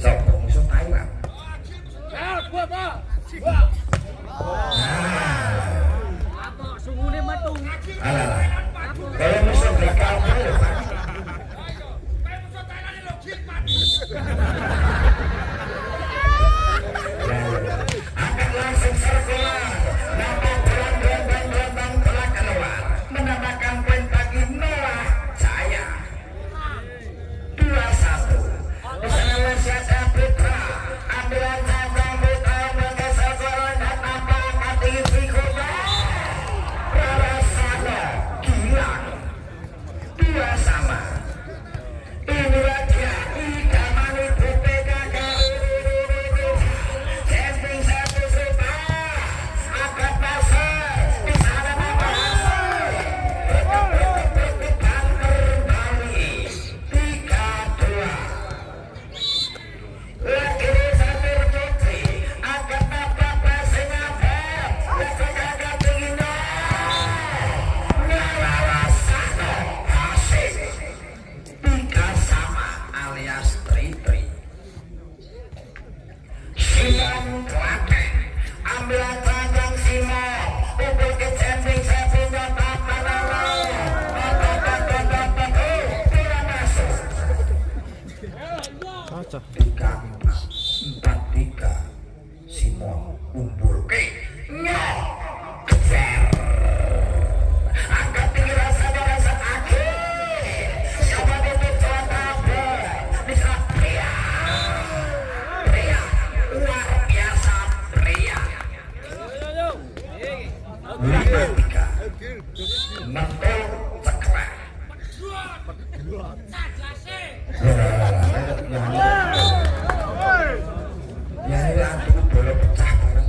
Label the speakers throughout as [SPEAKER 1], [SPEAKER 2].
[SPEAKER 1] Sopo musuh Taiwan.
[SPEAKER 2] Apa sungune matung?
[SPEAKER 1] Alah. Kalau musuh bekal boleh, Pak. Akan langsung serkular. Nampak gelombang telah keluar. Menambahkan poin bagi Noah Jaya. 2-1. Di sana Lesiada Putra. Ambilan cabang Putra bergeser gol dan nampak hati Fikoda. Prasada Gilang. 2-2. Inilah dia idaman ibu PKK. Camping satu serupa. Akan pasar. Di sana nampak hasil. Dan kembali 3-2. Lagi satu putri akan dapat passing abad. Lagi tingginya Nyala satu hasil 3-3 alias tri-tri. Simon Klaten ambil tandang Simon ubur ke camping satunya tanpa lalu tidak masuk. 3-4-3 Simon umbul ke nyok kejar angkat tinggi rasa akhir siapa tutup jalan tabel bisa pria luar biasa pria 5-3 mentul cekrek ya ini aku bola pecah bareng.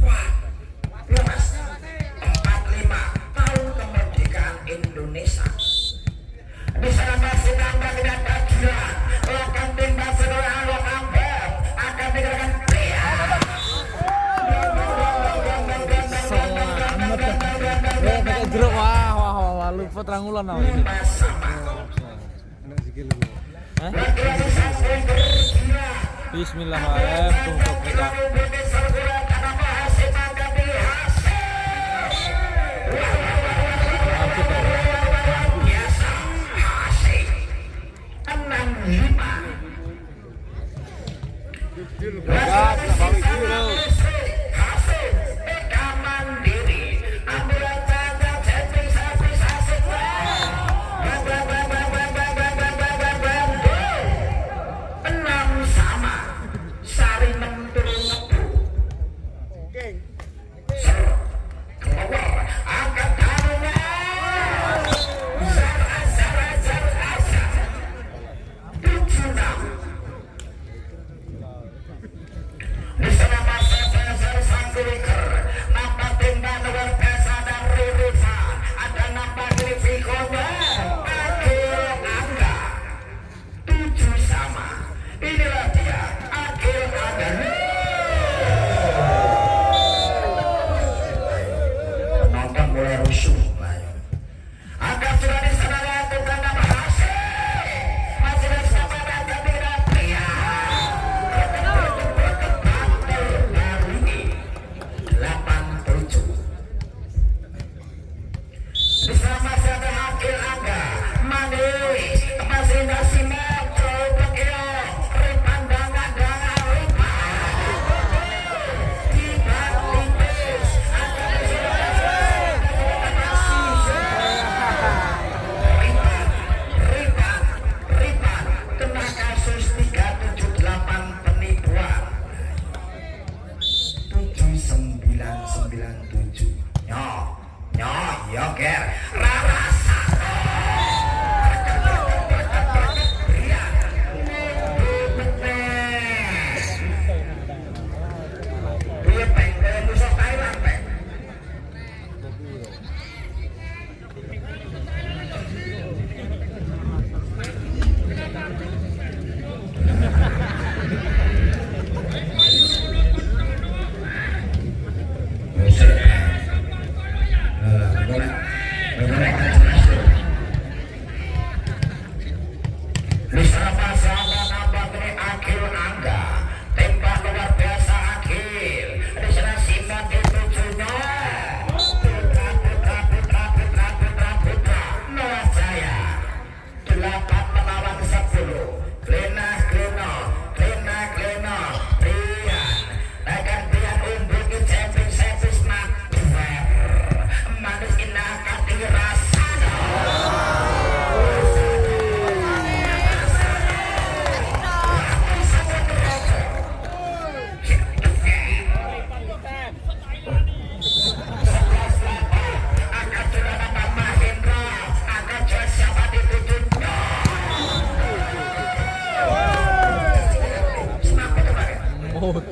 [SPEAKER 1] Wah, lemas 45 tahun kemerdekaan Indonesia. Di sana masih nampak tidak gila. Lakukan timbang sekolah alok ambet akan digerakkan pria.
[SPEAKER 3] Pakai jeruk wah lupa terangulan nah ini.
[SPEAKER 1] Sama. Laki-laki satu bergila.
[SPEAKER 3] Bismillahirrahmanirrahim. Tunggu kita.
[SPEAKER 1] Keluar, angkat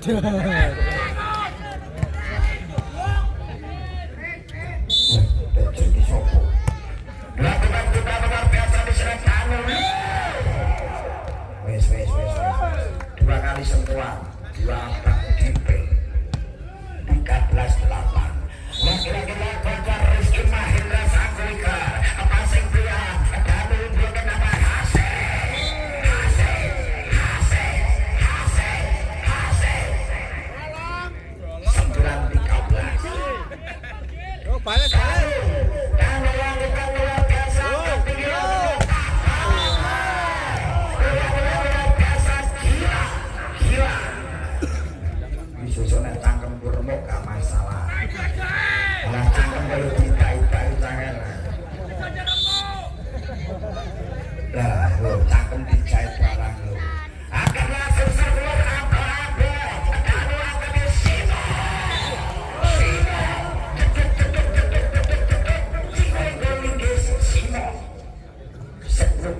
[SPEAKER 1] Jadi sopo. Lakukan kita luar biasa di Serang. Wes. Dua kali sentuhan, dua angka DP 13-8. Laki-laki kontra Rizky Mahendra Sanggulika. Passing pria Danu Bukit nama Hasil. 9-13.
[SPEAKER 3] Oh, balik.
[SPEAKER 1] Danu yang kita luar biasa. Gila. Disusun cangkem kurmuk gak masalah. Lah cangkem kalau dikai-kai tangan. Lah, lo cangkem dijahit barang lo. Akan langsung seluruh apa-apa. Danu akan disimo. Simo. 10-14.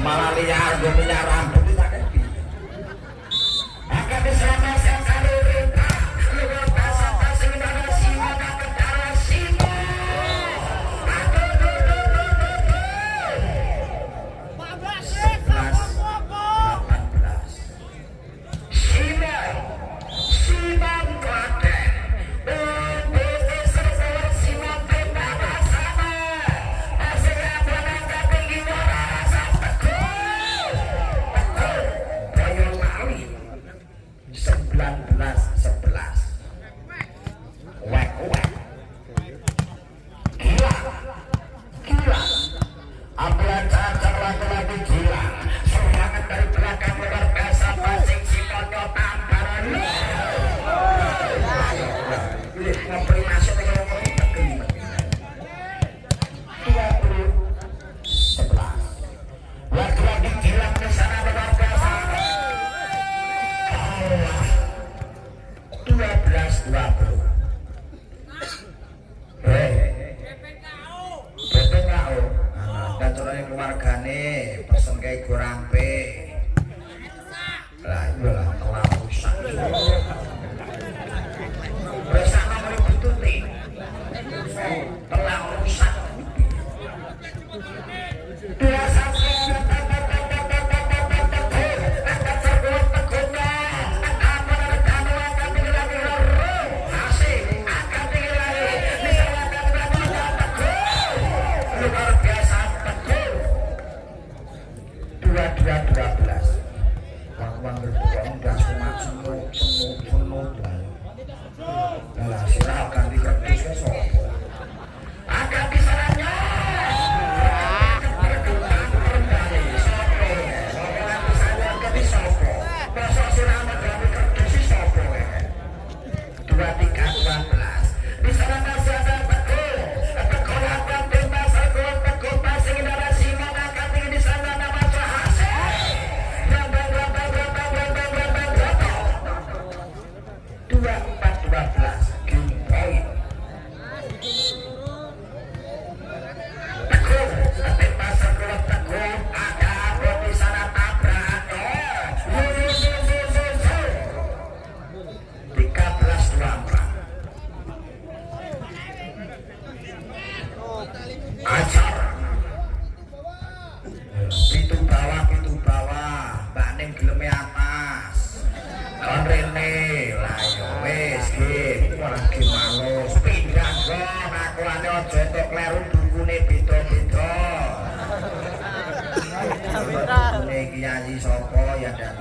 [SPEAKER 1] Malah liar, gue punya rambut tidak kaki. Akan diselamatkan kalau kita luar biasa pasang dana simo dan kedara simo. Simon Klaten. Keluargane pesen kayak gorampe lah iyalah telah rusak bersama meribut nih telah rusak Game point. lagi malus pindah kok ngakuane aja entuk kleru dukune beda-beda. Dukune kiai sapa ya dan